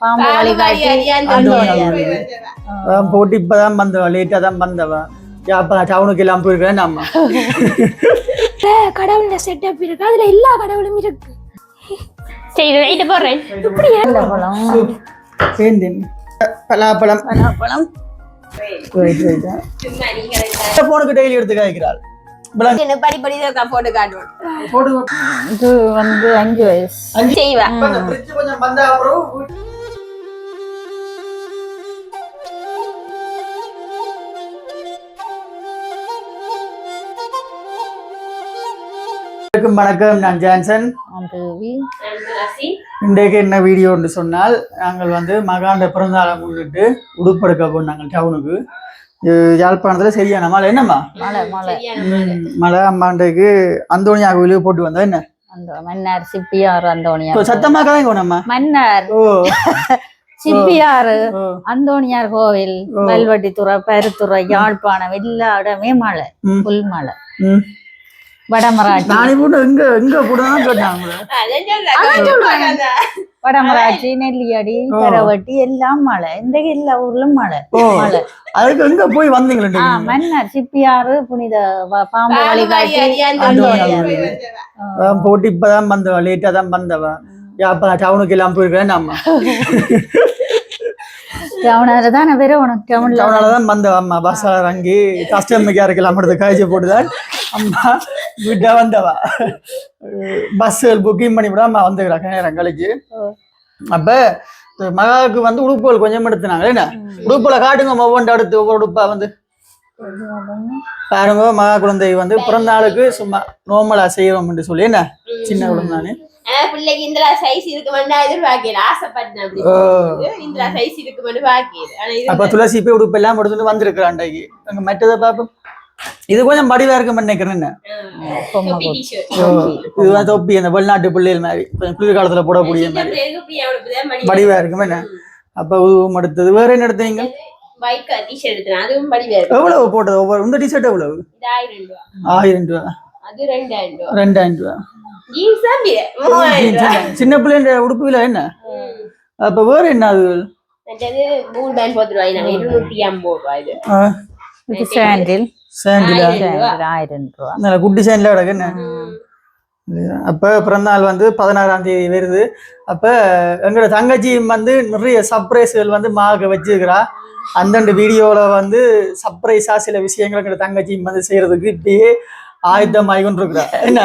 பாம்பு வழி காட்டி போட்டு இப்பதான் வந்தவா லேட்டா தான் வந்தவா டவுனுக்கு எல்லாம் போயிருக்கேன் நம்ம கடவுளோட செட்டப் இருக்கு அதுல எல்லா கடவுளும் இருக்கு சரி ரைட் போறேன் இப்படி ஏன்டா பழம் சேர்ந்தேன் பலாப்பழம் பலாப்பழம் போனுக்கு டெய்லி எடுத்து காய்க்கிறாள் படி போட்டு காட்டுவோம் போட்டு இது வந்து 5 வயசு செய்வா கொஞ்சம் வந்தா அப்புறம் வணக்கம், நான் ஜான்சன். இன்றைக்கு என்ன வீடியோன்னு சொன்னால், நாங்கள் வந்து மகாண்ட பிறந்தாளை முன்னிட்டு உடுப்படுக்க போனாங்க டவுனுக்கு. யாழ்ப்பாணத்துல சரியான மழை. என்னம்மா மழை? அம்மாண்டைக்கு அந்தோணியா கோயிலுக்கு போட்டு வந்தா என்ன மன்னார் சிப்பியார் அந்தோணியார் சத்தமா கதைங்கோனம்மா. மன்னார் சிப்பியாறு அந்தோணியார் கோவில் வல்வட்டித்துறை பருத்துறை யாழ்ப்பாணம் எல்லா இடமே மழை, புல் மழை. வடமராட்சி நெல்லியடி கரவட்டி எல்லாம் மழை. இந்த எல்லா ஊர்லயும் மழை மழை. அதுக்கு எங்க போய் வந்தீங்களா? மன்னார் சிப்பியாறு புனித பாம்பு வழி காட்டி போட்டு இப்பதான் வந்தவா லேட்டா தான் வந்தவா டவுனுக்கு எல்லாம் போயிருக்கேன் நம்ம டவுனாலதான் டவுனாலதான் வந்தவா அம்மா பஸ் இறங்கி கஸ்டமர் கேருக்கு எல்லாம் எடுத்து காய்ச்சி போட்டுதான் அம்மா வீட்டா வந்தவா. பஸ் புக்கிங் பண்ணி விட அம்மா வந்துக்கிறா நேரம் கழிச்சு. அப்ப மகாவுக்கு வந்து உடுப்புகள் கொஞ்சம் எடுத்துனாங்க. என்ன உடுப்புல காட்டுங்க ஒவ்வொன்று அடுத்து ஒவ்வொரு உடுப்பா வந்து பாருங்க. மகா குழந்தை வந்து பிறந்த நாளுக்கு சும்மா நோமலா செய்வோம் என்று சொல்லி என்ன சின்ன குழந்தைன்னு பிள்ளைக்கு இந்திரா சைஸ் இருக்குமென்னு எதிர்பார்க்கல, ஆசைப்பட்டேன். இந்திரா சைஸ் இருக்குமென்னு பாக்கல. அப்ப துளசி போய் உடுப்பு எல்லாம் எடுத்துட்டு வந்திருக்கிறான். அங்க மற்றதை பாப்போம். இது கொஞ்சம் வடிவா இருக்குன்னு நினைக்கிறேன். இதுதான் தொப்பி, அந்த வெளிநாட்டு பிள்ளைகள் மாதிரி கொஞ்சம் குளிர்காலத்துல போடக்கூடிய மாதிரி வடிவா இருக்கும். என்ன அப்ப உருவம் எடுத்தது. வேற என்ன எடுத்தீங்க? எவ்வளவு போட்டது? ஒவ்வொரு இந்த டிஷர்ட் எவ்வளவு? 1000 ரூபா. 2000 ரூபா. சின்ன பிள்ளைங்க உடுப்பு விலை என்ன? அப்ப வேற என்ன? அது குட்டி சேண்டில் கிடக்கு என்ன. அப்ப பிறந்தநாள் வந்து 16ஆம் தேதி வருது. அப்ப எங்களோட தங்கச்சி வந்து நிறைய சர்ப்ரைஸ்கள் வந்து மாக வச்சிருக்கிறா. அந்தந்த வீடியோல வந்து சர்ப்ரைஸா சில விஷயங்கள் எங்களோட தங்கச்சி வந்து செய்யறதுக்கு இப்படியே ஆயத்தமாகி கொண்டு இருக்கிறா. என்ன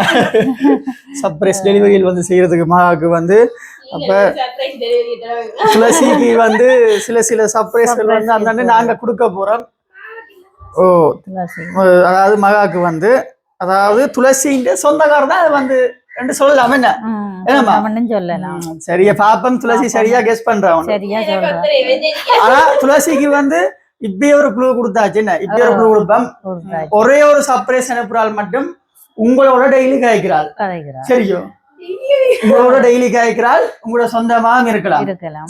சர்ப்ரைஸ் டெலிவரியில் வந்து செய்யறதுக்கு மகாவுக்கு வந்து. அப்ப துளசிக்கு வந்து சில சர்ப்ரைஸ்கள் வந்து அந்தாண்டு நாங்க கொடுக்க போறோம். அதாவது மகாவுக்கு வந்து அதாவது துளசின்ற சொந்தக்காரர் தான் அது வந்து ரெண்டு சொல்லலாம். என்ன சொல்லலாம். சரியா பாப்பம். துளசி சரியா கெஸ் பண்றான். ஆனா துளசிக்கு வந்து இப்பயே ஒரு க்ளூ கொடுத்தாச்சு. என்ன இப்பயே ஒரு க்ளூ கொடுப்போம். ஒரே ஒரு சர்ப்ரைஸ் அனுப்புறாள் மட்டும் உங்களோட டெய்லி காய்க்கிறாள். சரியோ? உங்களோட டெய்லி காய்க்கிறாள். உங்களோட சொந்தமாக இருக்கலாம்.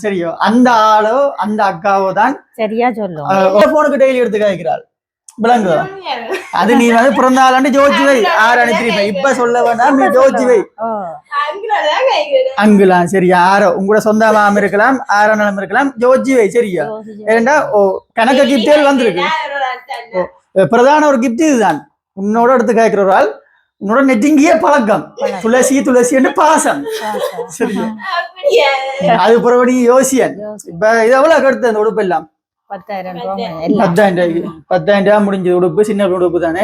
சரியோ? அந்த ஆளோ அந்த அக்காவோ தான் சரியா சொல்லுவோம். போனுக்கு டெய்லி எடுத்து காய்க்கிறாள். விளங்குதா? அது நீ வந்து பிறந்த ஆளாண்டு ஜோதிச்சு வை. 6 அனுப்பிருப்பேன். இப்ப சொல்ல வேண்டாம், நீ ஜோதிச்சு வை. அங்குலாம் சரியா? ஆரோ உங்களோட சொந்தமாம் இருக்கலாம், 6 நிலம் இருக்கலாம். ஜோதிச்சு வை. சரியா? ஏண்டா கணக்க கிப்டேல் வந்திருக்கு. பிரதான ஒரு கிப்ட் இதுதான். உன்னோட எடுத்து காய்க்கிற ஒரு ஆள், உன்னோட நெட்டிங்கிய பழக்கம். துளசி என்று பாசம். சரியா? அது புறபடி யோசியன். இப்ப இது எவ்வளவு கெடுத்து அந்த உடுப்பு எல்லாம்? 10,000 ரூபா முடிஞ்சது. உடுப்பு சின்ன உடுப்பு தானே.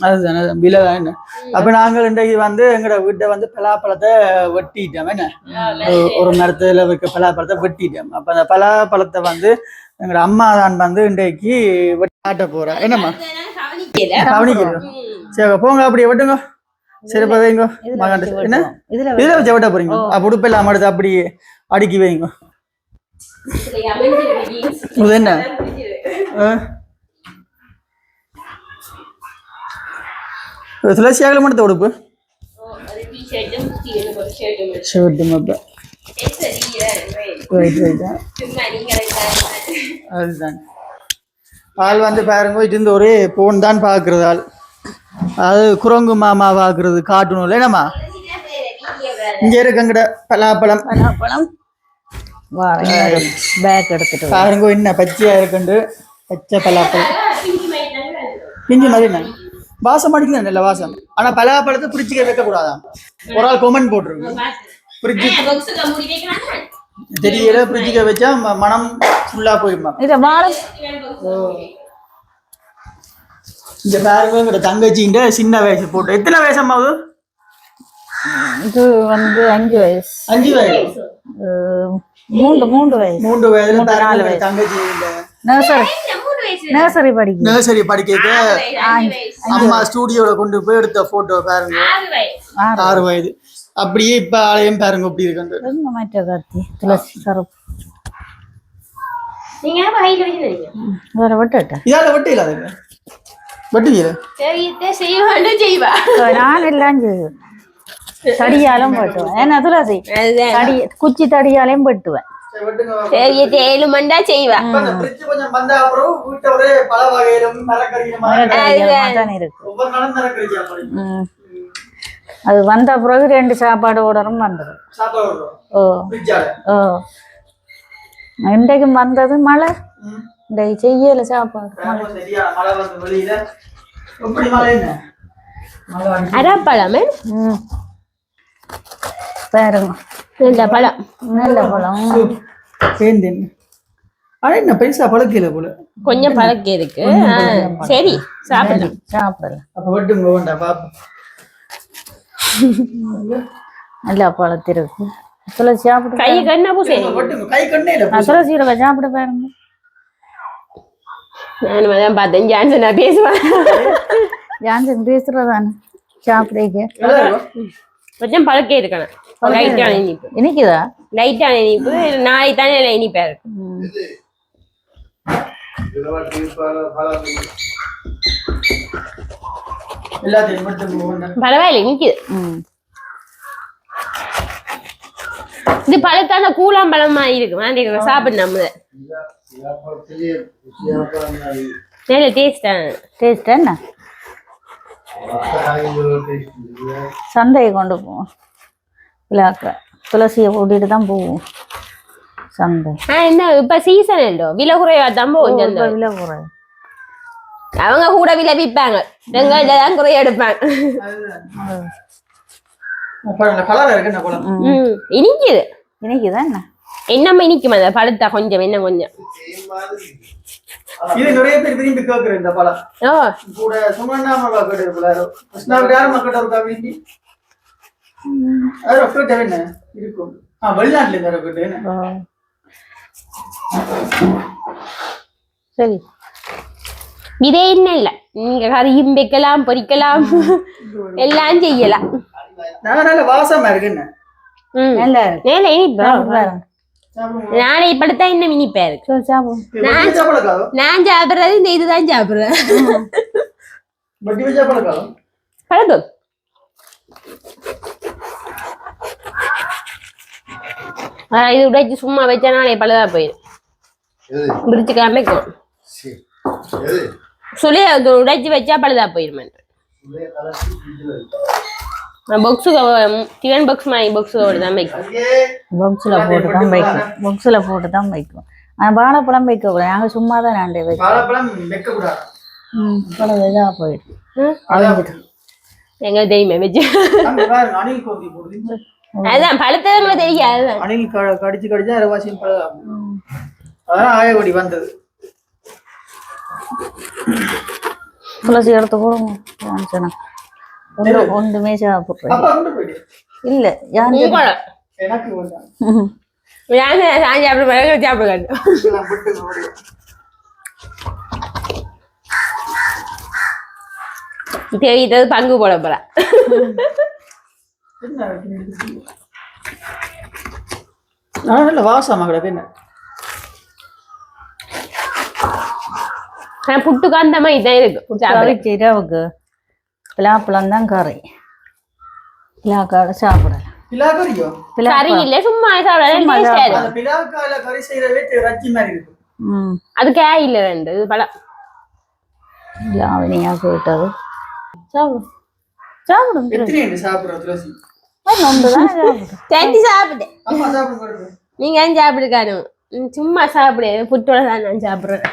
அதுதானே விலைதான். என்ன அப்ப நாங்கள் இன்றைக்கு வந்து எங்களோட வீட்டை வந்து பலாப்பழத்தை வெட்டிட்டோம். என்ன ஒரு மரத்துல இருக்க பலாப்பழத்தை வெட்டிட்டோம். அப்ப அந்த பலாப்பழத்தை வந்து எங்களோட அம்மா தான் வந்து இன்றைக்கு காட்ட போறேன். என்னம்மா கவனிக்கிறோம்? சரி போங்க, அப்படியே வெட்டுங்க. சரிப்பா வைங்க. என்ன இதுல வச்சு வெட்ட போறீங்க? அப்ப உடுப்பு எல்லாம் எடுத்து அப்படி அடுக்கி வைங்க. என்ன துளசியாக மட்டும் உடுப்பு அதுதான். ஆள் வந்து பாருங்க, இது இந்த ஒரே போன் தான் பாக்குறது. ஆள் அது குரங்கு மாமா பாக்குறது காட்டணும். என்னம்மா இங்க இருக்குங்கிட்ட பலாப்பழம் பேக் எடுத்துட்டு பாருங்க என்ன பச்சையா இருக்குண்டு பச்சை பலாப்பழம் பிஞ்சு மாதிரி என்ன வாசம் அடிக்குது நல்ல வாசம் ஆனா பலாப்பழத்தை பிரிச்சுக்க வைக்க கூடாதான் ஒரு ஆள் கொமெண்ட் போட்டிருக்கு தெரியல பிரிச்சுக்க வச்சா மனம் ஃபுல்லா போயிருமா இத வாழை இந்த பாருங்க தங்கச்சின்ற சின்ன வயசு போட்டு எத்தனை வயசம்மாவது இது வந்து 5 வயசு 5 வயசு 3 வயசு 3 வயசுல 4 வயசு தங்கச்சி நர்சரி படிக்க நர்சரி படிக்க அம்மா ஸ்டூடியோல கொண்டு போய் எடுத்த போட்டோ பாருங்க 6 வயது அப்படியே இப்ப ஆலயம் பாருங்க எப்படி இருக்கு துளசி சரப்பு வேற விட்டுட்டேன் இதால வெட்டு இல்ல அதுக்கு வெட்டுவீர நான் எல்லாம் செய்வேன் தடியாலும் வெட்டுவேன் ஏன்னா துளசி தடி குச்சி தடியாலையும் வெட்டுவேன் ஏழு மண்டா செய்வேன் அது வந்த பிறகு 2 சாப்பாடு ஓடரும் வந்துடும் இன்றைக்கும் வந்தது மழை இன்றைக்கு செய்யல சாப்பாடு அரைப்பழமே பாருங்க நல்ல பழம் ஆனா என்ன பெருசா பழக்கல போல கொஞ்சம் பழக்க இருக்கு சரி சாப்பிடலாம் அப்ப வெட்டுங்க வேண்டாம் பாப்போம் நல்லா பழத்திருக்கு துளசி சாப்பிட்டு கை கண்ணா பூசை கை கண்ணே துளசியில சாப்பிட பாருங்க நான் பார்த்தேன் ஜான்சன் நான் பேசுவேன் ஜான்சன் பேசுறதானே சாப்பிடுங்க கொஞ்சம் பழக்க இருக்கணும் லைட்டான இனிப்பு இனிக்குதா லைட்டான இனிப்பு நாளைக்கு தானே இனிப்பா இருக்கு பரவாயில்ல இனிக்குது இது பழத்தான கூழாம்பழம் மாதிரி இருக்கு சாப்பிடு நம்ம நல்ல டேஸ்ட் என்ன சந்தையை கொண்டு போவோம் விழாக்க துளசியை கூட்டிட்டு தான் போவோம் சந்தை என்ன இப்ப சீசன் இல்லோ விலை குறைவா தான் கொஞ்சம் விலை குறைவு அவங்க கூட விலை விற்பாங்க வெங்காயம் குறைய எடுப்பாங்க இனிக்குது இனிக்குதா என்னம்மா இனிக்கும் அந்த பழத்தா கொஞ்சம் என்ன கொஞ்சம் இது நிறைய பேர் விரும்பி கேக்குற இந்த பழம் கூட சுமண்ணா மக்கள் இருக்குல்ல கிருஷ்ணாவுக்கு யாரும் மக்கள் இருக்கா விரும்பி அது ரொக்கட்ட என்ன இருக்கும் வெளிநாட்டுல இந்த ரொக்கட்டு சரி இதே என்ன இல்ல நீங்க கறியும் வைக்கலாம் பொரிக்கலாம் எல்லாம் செய்யலாம் நல்ல வாசமா இருக்கு என்ன நானே இப்படித்தான் இன்னும் இனிப்பா இருக்கு நான் சாப்பிடுறது இந்த இதுதான் சாப்பிடுறேன் பழக்கம் இது உடைச்சு சும்மா வச்சா நாளே பழுதா போயிடும் பிரிச்சு காமிக்கும் சொல்லி உடைச்சு வச்சா பழுதா போயிடும் டிஃபன் பாக்ஸ் மாதிரி பாக்ஸோட தான் வைக்கும் பாக்ஸ்ல போட்டு தான் வைக்கும் வாழைப்பழம் வைக்க கூடாது நாங்க சும்மா தான் நாண்டே வைக்கக்கூடாது இதா போயிடும் எங்க தெரியுமே வச்சு அதுதான் பழுத்தவங்களை தெரியாது அணில் கடிச்சு கடிச்சா அரவாசியும் பழம் அதான் ஆயகுடி வந்தது துளசி எடுத்து போடுங்க ஒன்றுமே சாப்பிடுறேன் இல்ல தெரியுது பங்கு போட போற வாசமா கிடக்கு என்ன புட்டுக்கு அந்த மாதிரி தான் இருக்கு இரவுக்கு பிலாப்பழம் தான் கறி பிலாக்காவோட சாப்பிடலாம் கறி இல்ல சும்மா சாப்பிடலாம் அது காய் இல்ல ரெண்டு பழம் லாவணியா போயிட்டது நீங்க ஏன் சாப்பிடுக்காரு சும்மா சாப்பிடு புட்டோட தான் நான் சாப்பிடுறேன்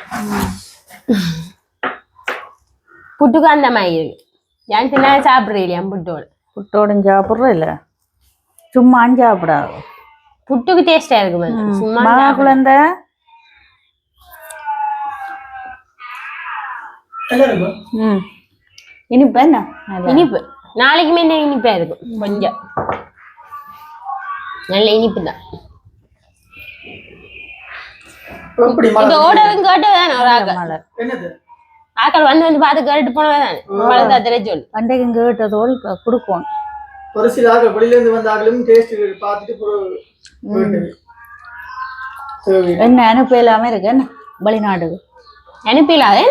புட்டுக்கு அந்த மாதிரி இருக்கு ஏன் சின்ன சாப்பிடுறேன் இல்லையா புட்டோட புட்டோடும் சாப்பிட்றோம் இல்லை சும்மா சாப்பிடாது புட்டுக்கு டேஸ்டா இருக்கு சும்மா குழந்தை இனிப்பு என்ன இனிப்பு நாளைக்குமே என்ன இனிப்பா இருக்கும் கொஞ்சம் நல்ல இனிப்பு தான் இந்த ஓடவும் கேட்டதான் ஒரு ஆக்கள் ஆக்கள் வந்து பார்த்து கேட்டு போனதான் பழத்தா தெரிஞ்சோல் பண்டைக்கும் கேட்டதோல் கொடுக்கும் ஒரு சில ஆக்கள் வெளியில இருந்து வந்த ஆக்களும் டேஸ்ட் பார்த்துட்டு என்ன அனுப்ப இல்லாம இருக்கு என்ன வெளிநாடு அனுப்பிடலாதே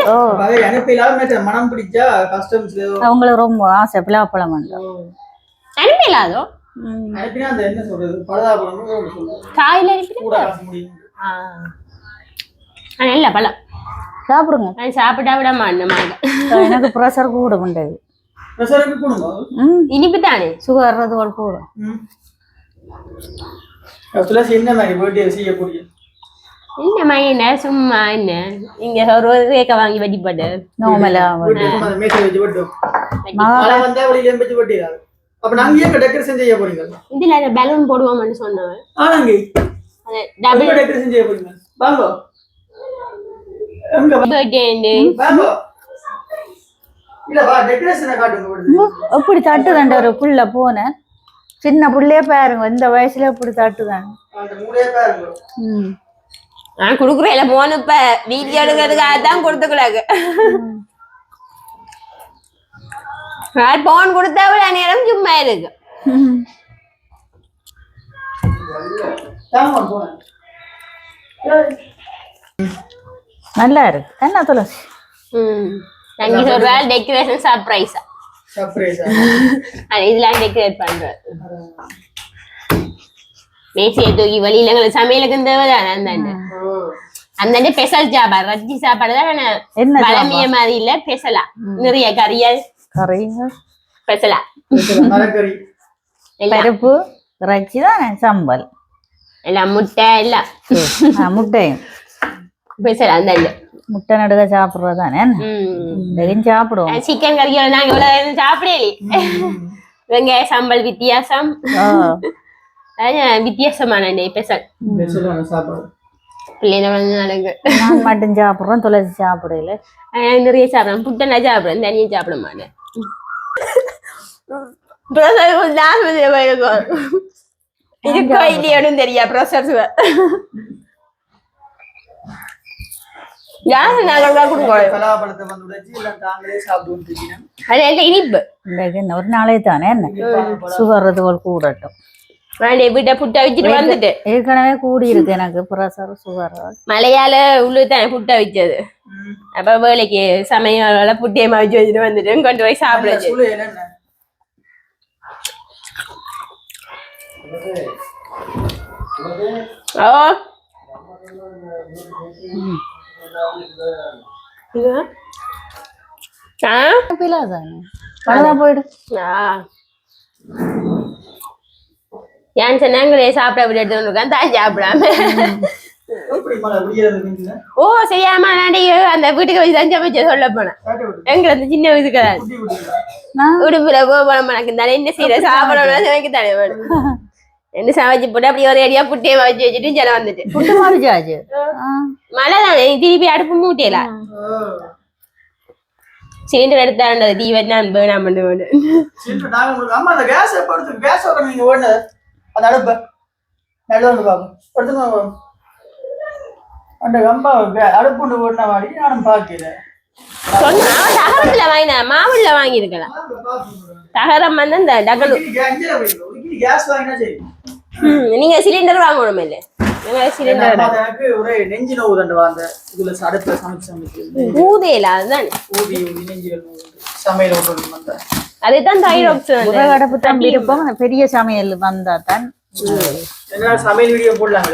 மனம் பிடிச்சா கஸ்டம்ஸ் அவங்களுக்கு ரொம்ப ஆசை பிளாப்பழம் அனுப்பிடலாதோ அனுப்பினா அந்த என்ன சொல்றது பலதாபழம் காயில நல்ல பழம் சாப்பிடுங்க நான் சாப்பிட்டா விட மாட்டேன் எனக்கு ப்ரெஷர் கூட பண்ணுறது இனிப்பு தானே சுகர் அது கூட துளசி என்ன மாதிரி பர்த்டே செய்ய போறீங்க என்ன மையன சும்மா என்ன இங்க ஒரு ரேக்க வாங்கி வெட்டிப்பட்டு நார்மலா மேசை வச்சு வெட்டும் மழை வந்தா வெளியில வெச்சு வெட்டிடாது அப்ப நாங்க ஏன் டெக்கரேஷன் செய்ய போறீங்க இதுல பலூன் போடுவோம்னு சொன்னேன் ஆனாங்க அது டபுள் டெக்கரேஷன் செய்ய போறீங்க வாங்க எங்க பர்த்டே வாங்க இல்ல வா டெக்கரேஷனை காட்டுங்க எப்படி தட்டுதாண்ட ஒரு புள்ள போனேன் சின்ன புள்ளையே பாருங்க இந்த வயசுல எப்படி தட்டுதாங்க அந்த மூளையே பாருங்க நான் குடுக்குறேன் போன இப்ப வீடியோ எடுக்கிறதுக்காக தான் கொடுத்துக்கலாங்க போன் கொடுத்தா விட நேரம் சும்மா இருக்கு நல்லா இருக்கு என்ன துளசி தங்கி சொல்றா டெக்கரேஷன் சர்ப்ரைஸா இதெல்லாம் டெக்கரேட் பண்றேன் மேசியை தூக்கி வழியில எங்களுக்கு சமையலுக்கு தேவைதானே அந்த ஸ்பெஷல் சாப்பாடு ரஜ்ஜி சாப்பாடு தான் பழமைய மாதிரி இல்ல ஸ்பெஷலா நிறைய கறியல் ஸ்பெஷலா பருப்பு ரஜ்ஜி தானே சம்பல் எல்லாம் முட்டை எல்லாம் முட்டையும் ஸ்பெஷல் அந்த முட்டை நடுக சாப்பிடுறதானே சாப்பிடுவோம் சிக்கன் கறியோட நாங்க இவ்வளவு சாப்பிடலே வெங்காய சம்பல் வித்தியாசம் வித்தியாசமான ஸ்பெஷல் பிள்ளைங்க நான் மட்டும் சாப்பிடுறோம் துளசி சாப்பிடல நிறைய சாப்பிடுறேன் புட்டை சாப்பிடுறேன் தனியா சாப்பிட மாட்டேன் இருக்கோ இல்லையோன்னு தெரியா ப்ரொசர்ஸ் இனிப்பு ஒரு நாளே தானே என்ன சுகர் போல் கூடட்டும் வீட்டை புட்டை வச்சுட்டு வந்துட்டு ஏற்கனவே கூடி இருக்கு எனக்கு ப்ரெஷர் சுகர் மழையால உள்ளு தானே புட்டை வச்சது அப்ப வேலைக்கு சமையல புட்டியமா வச்சு வச்சுட்டு வந்துட்டு கொண்டு போய் சாப்பிடுச்சு ஓ போயிடு ஏன் சொன்னாங்களே சாப்பிட விட எடுத்துருக்கான் தான் சாப்பிடாம ஓ செய்யாம அந்த வீட்டுக்கு வச்சு தான் சமைச்ச சொல்ல போனேன் எங்க அந்த சின்ன வயசுக்கு உடுப்புல போன தானே என்ன செய்யற சாப்பிடணும் சமைக்க தானே வேணும் என்ன சமைச்சு போட்டு அப்படி ஒரு அடியா புட்டியை வச்சு வச்சுட்டு ஜலம் வந்துட்டு புட்டு மாறிச்சாச்சு மழை தானே திருப்பி அடுப்பு மூட்டையில சிலிண்டர் எடுத்தாண்டது தீ வச்சு நான் வேணாம் பண்ணு அந்த அடுப்ப அந்த கம்பா அடுப்பு ஓடின வாடி நானும் பார்க்கிறேன் தகரத்துல வாங்கின மாவுல வாங்கி இருக்கலாம் தகரம் வந்து இந்த டகலு நீங்க சிலிண்டர் வாங்கணும் இல்ல சிலிண்டர் ஒரு நெஞ்சு நோவு தண்டு வாங்க இதுல அடுப்புல சமைச்சு ஊதேல அதுதான் சமையல் அதுதான் தைராய்டு அடுப்பு தான் இருப்போம் பெரிய சமையல் வந்தா தான் சமையல் வீடியோ போடலாம்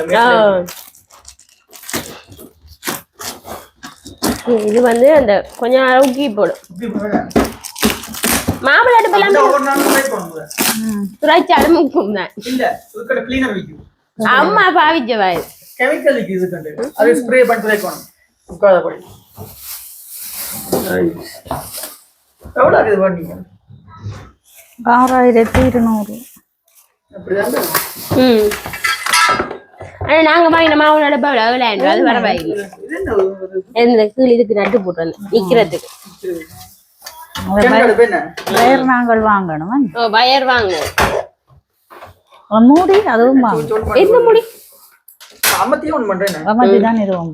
இது வந்து அந்த கொஞ்ச நேரம் உக்கி போடும் மாம்பழ அடுப்பு எல்லாமே துராய்ச்சி அடுமுக்கும் தான் இல்ல கிளீனர் வைக்கும் அம்மா பாவிச்சவா இது. கெமிக்கலுக்கு இது கண்டு அது ஸ்ப்ரே பண்ணிட்டு வைக்கணும் உட்காதபடி. எவ்வளோ இது பண்ணீங்க? 6200. அப்படிதாங்க. ம். ஆனா நாங்க வாங்கின மாவு நடப்பா விளையாண்டு அது பரவாயில்லை. இது என்ன இது? இந்த கீழ் இதுக்கு நட்டு போட்டு வந்து நிக்கிறதுக்கு. கெமிக்கல் என்ன? வயர் நாங்கள் வாங்கணும். ஓ வயர் வாங்க. மூடி அதுவும் வாங்க. என்ன முடி? அமர்த்தி ஒன்று பண்றேன். அமர்த்தி தான் இதுவும்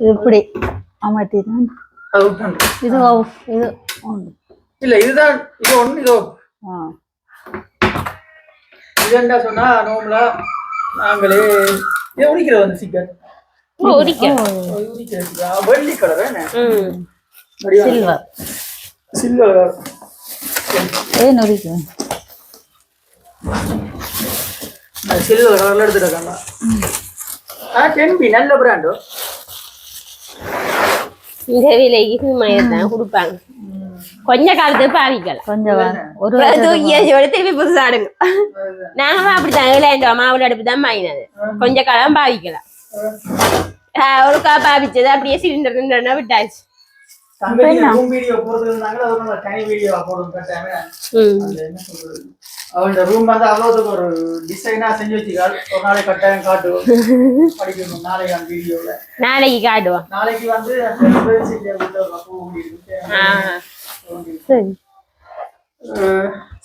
இது இப்படி அமர்த்தி தான் அது பண்றேன். இது இது ஒன்று. இல்ல இதுதான் இது ஒன்று இதோ இது என்ன சொன்னா நோம்புல நாங்களே இது உரிக்கிறது வந்து சிக்கன் வெள்ளி கலர் சில்வர் சில்வர் ஏன் உரிக்கும் சில்வர் கலர்ல எடுத்துட்டாங்க. டென்பி நல்ல பிராண்டோ இந்த விலைக்கு மயத்தான் கொடுப்பாங்க. கொஞ்ச காலத்துக்கு பாவிக்கலாம். கொஞ்சம் ஒரு திருப்பி புதுசாடுங்க. நாங்களும் அப்படித்தான் விளையாண்டோம். மாவுள அடுப்பு தான் வாங்கினது. கொஞ்ச காலம் பாவிக்கலாம். ஒரு கா பாவிச்சது அப்படியே சிலிண்டர் விட்டாச்சு. அவன் ரூம் வந்து அவ்வளவுக்கு ஒரு டிசைனா செஞ்சு வச்சுக்காள். ஒரு நாளைக்கு கட்டாயம் காட்டுவோம், படிக்கணும். நாளைக்கு அந்த வீடியோல நாளைக்கு காட்டுவோம். நாளைக்கு வந்து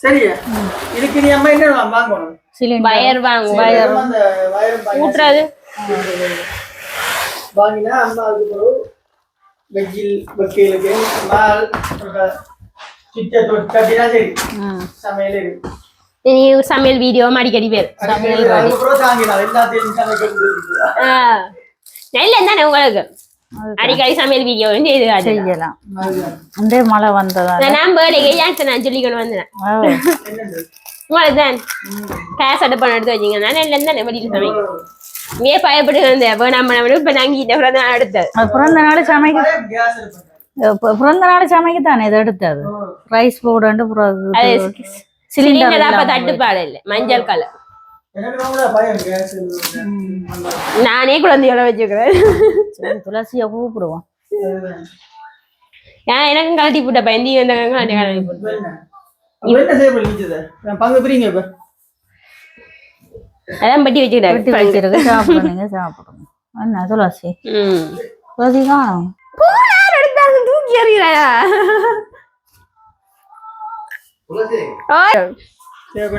சரியா இதுக்கு நீ அம்மா என்ன வாங்கணும்? வயர் வாங்குவோம். ஊட்டுறது வாங்கினா அம்மா அதுக்கு ஒரு வெஜ்ஜில் வக்கீலுக்கு மால் கட்டினா சரி சமையல் இருக்கு. நீ சமையல் வீடியோ அடிக்கடி பேர் சமையல் நல்ல தானே உங்களுக்கு அடிக்கடி சமையல் வீடியோ செய்யலாம். அந்த மழை வந்ததா நான் பேர்டே நான் சொல்லிக்கொண்டு வந்தேன். உங்களுக்கு தான் கேஸ் அடுப்பான எடுத்து வச்சிங்கன்னா நல்ல தானே வெளியில சமைக்கும். இங்கே பயப்பட்டு வந்தேன் வேணாம் இப்ப நாங்கிட்ட பிறந்த நாள் எடுத்தது. பிறந்த நாள் சமைக்க பிறந்த நாள் சமைக்கத்தானே இது எடுத்தது. ரைஸ் போட்டு சிலிண்டர் அப்ப தட்டுப்பாடு இல்லை. மஞ்சள் கலர் நானே குழந்தையோட வச்சுக்கிறேன். துளசியை கூப்பிடுவோம். எனக்கும் கலட்டி போட்ட பயந்தி அதான் பட்டி வச்சுக்கிட்டாரு. சாப்பிடுங்க சாப்பிடுங்க. என்ன துளசி துளசி காணும் தூக்கி எறிகிறாயா?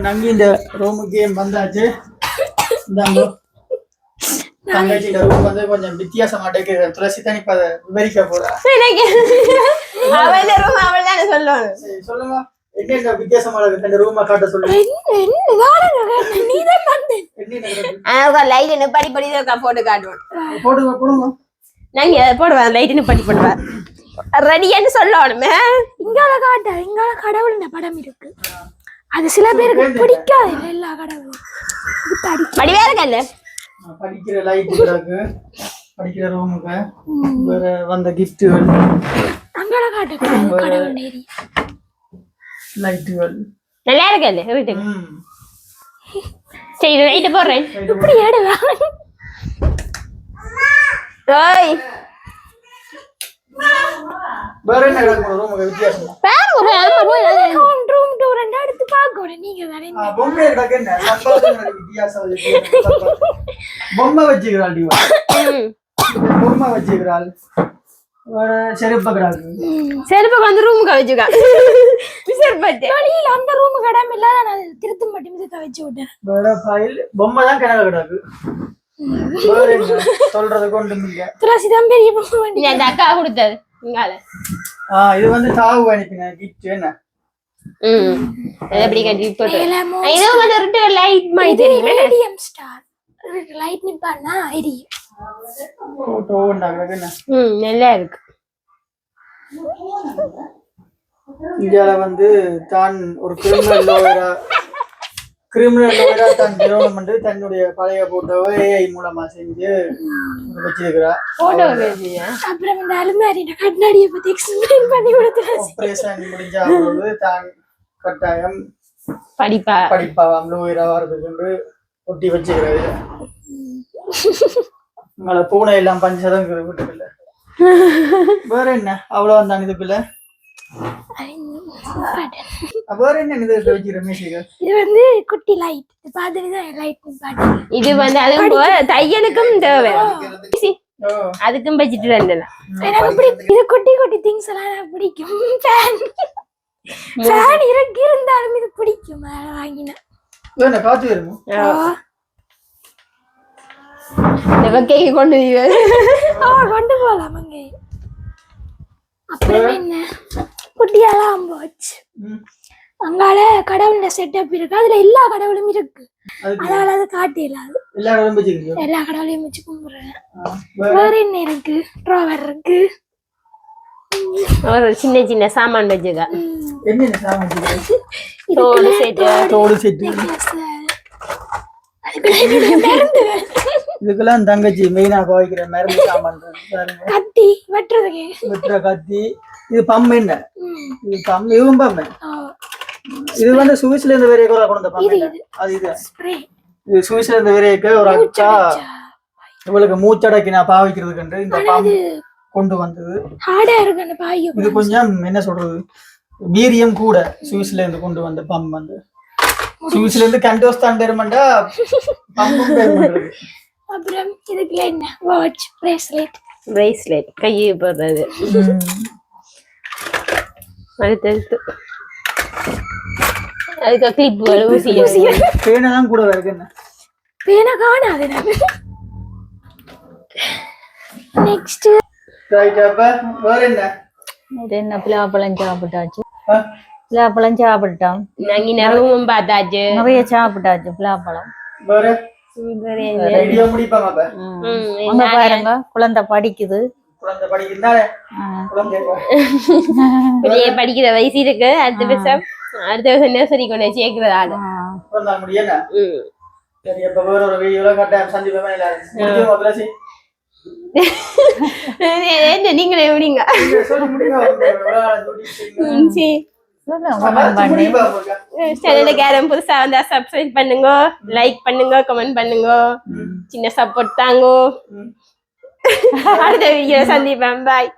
நாங்க இந்த ரூமுக்கு வந்தாச்சு. தங்கச்சியோட ரூம் வந்து கொஞ்சம் வித்தியாசமாட்டேக்கு. துளசி தான் இப்ப அதை விவரிக்க போறா. சொல்லுங்க என்ன வித்தியாசமா இருக்கு இந்த ரூமை காட்ட சொல்லுங்க. லைட் படி படி போட்டு காட்டுவோம். போடுங்க போடுங்க. நாங்க போடுவேன் லைட் படி போடுவேன். ரெடியான்னு சொல்லணுமே. இங்கால காட்ட இங்கால கடவுள் படம் இருக்கு. அது சில பேருக்கு பிடிக்காது. எல்லா கடவுளும் படிவே இருக்கல்ல. படிக்கிற லைட்டுகளுக்கு படிக்கிற ரூமுக்கு வேற வந்த கிஃப்ட்டுகள் அங்கால காட்ட கடவுள் நேரி லைட்டுகள் நல்லா இருக்கல்ல வீட்டுக்கு. சரி லைட் போடுறேன். இப்படி ஏடுவா. ஓய் வேற என்ன ரூமுக்கு வித்தியாசம் ரூம் டூர் எடுத்து பார்க்கணும். நீங்க தானே பொம்மை என்ன வித்தியாசம். பொம்மை வச்சுக்கிறாள். பொம்மை வச்சுக்கிறாள். செருப்பு வந்து ரூமுக்கு வச்சுக்கா. அந்த ரூம் கடாம இல்லாத திருத்த மட்டும் வச்சு விட்டேன். வேற ஃபைல் பொம்மை தான் கிணறு கிடாது. சொல்றது கொண்டு துளசிதான் பெரிய பொம்மை. அந்த அக்கா கொடுத்தது இங்கால. இது வந்து சாவு அனுப்பின கிஃப்ட். என்ன எப்படி கட்டி போட்டு இது வந்து ரெண்டு லைட் மாதிரி தெரியுமே. ரேடியம் ஸ்டார் லைட் நிப்பானா எரியும். போட்டோ உண்டாக்குறது என்ன நல்லா இருக்கு. இந்தியால வந்து தான் ஒரு கிரிமினல் லோயரா தான் நிறுவனம் வந்து தன்னுடைய பழைய போட்டோவை AI மூலமா செஞ்சு வச்சிருக்கிறா. அப்புறம் இந்த அலுமாரி கண்ணாடியை பத்தி எக்ஸ்பிளைன் பண்ணி கொடுத்து ஆபரேஷன் முடிஞ்சா போது தான் கட்டாயம் படிப்பாவாம் லோயரா வர்றதுக்கு ஒட்டி வச்சுக்கிறது உங்களை பூனை எல்லாம் பஞ்சதான் வீட்டுக்குள்ள வேற என்ன அவ்வளவு தான் இதுக்குள்ள வேற என்ன இது வச்சுக்கிற மியூசிக் இது வந்து குட்டி லைட் பாத்துதான் லைட் பாட்டு இது வந்து அதுவும் தையலுக்கும் தேவை அதுக்கும் வச்சுட்டு வரலாம். எனக்கு இது குட்டி குட்டி திங்ஸ் எல்லாம் எனக்கு பிடிக்கும். ஃபேன் இறக்கி இருந்தாலும் இது பிடிக்கும். வாங்கினேன் காத்து வருமோ வக்கைக்கு கொண்டு கொண்டு போகலாம் அங்கே. அப்புறம் என்ன குட்டியெல்லாம் போச்சு. அங்கால கடவுளோட செட்டப் இருக்கு, அதுல எல்லா கடவுளும் இருக்கு. அதனால அது காட்டிடலாம். எல்லா கடவுளையும் வச்சு கும்பிடுறேன். வேற என்ன இருக்கு? ட்ராவர் இருக்கு, ஒரு சின்ன சின்ன சாமான் வச்சுக்க. இதுக்கெல்லாம் தங்கச்சி மெயினா பாவிக்கிற மருந்து சாமான், கத்தி வெட்டுற கத்தி. இது பம்பு என்ன? இது பம்பு, இதுவும் பம்பு. இது வந்து சுவிஸ்ல இருந்து வேற கொண்டு வந்த பம்பு. அது இது இது சுவிஸ்ல இருந்து வேற ஒரு அக்கா இவளுக்கு மூச்சடக்கி நான் பாவிக்கிறதுக்கு இந்த பம்பு கொண்டு வந்தது. இது கொஞ்சம் என்ன சொல்றது, வீரியம் கூட. சுவிஸ்ல இருந்து கொண்டு வந்த பம்பு வந்து சுவிஸ்ல இருந்து கண்டோஸ்தான் பெருமண்டா பம்பும் பெருமண்டது. அப்புறம் இதுக்குள்ள என்ன வாட்ச், பிரேஸ்லெட் கையை போடுறது. அடுத்து அதுக்கு கிளிப்புகள், ஊசி. பேனை தான் கூட இருக்கு. என்ன பேனை காணாது. Next right. அப்ப வேற என்ன? இது என்ன பிளாப்பழம் சாப்பிட்டாச்சு. பிளாப்பழம் சாப்பிட்டோம். நாங்க நிறையவும் பார்த்தாச்சு, நிறைய சாப்பிட்டாச்சு பிளாப்பழம். வேற வீடியோ முடிப்பாங்க. அப்ப அங்க பாருங்க, குழந்தை படிக்குது. குழந்தை படிக்குதானே? படிக்கிற வயசு இருக்கு. அடுத்த வருஷம் நர்சரி கொண்டு சேர்க்கிறதால முடியல. சரி, அப்ப வேற ஒரு வீடியோல கட்டாயம் சந்திப்போம். என்ன நீங்களே எப்படிங்க? சேனலுக்கு யாரும் புதுசா வந்தா சப்ஸ்கிரைப் பண்ணுங்க, லைக் பண்ணுங்க, கமெண்ட் பண்ணுங்க, சின்ன சப்போர்ட் தாங்க. அடுத்த வீடியோ சந்திப்பேன். பாய்.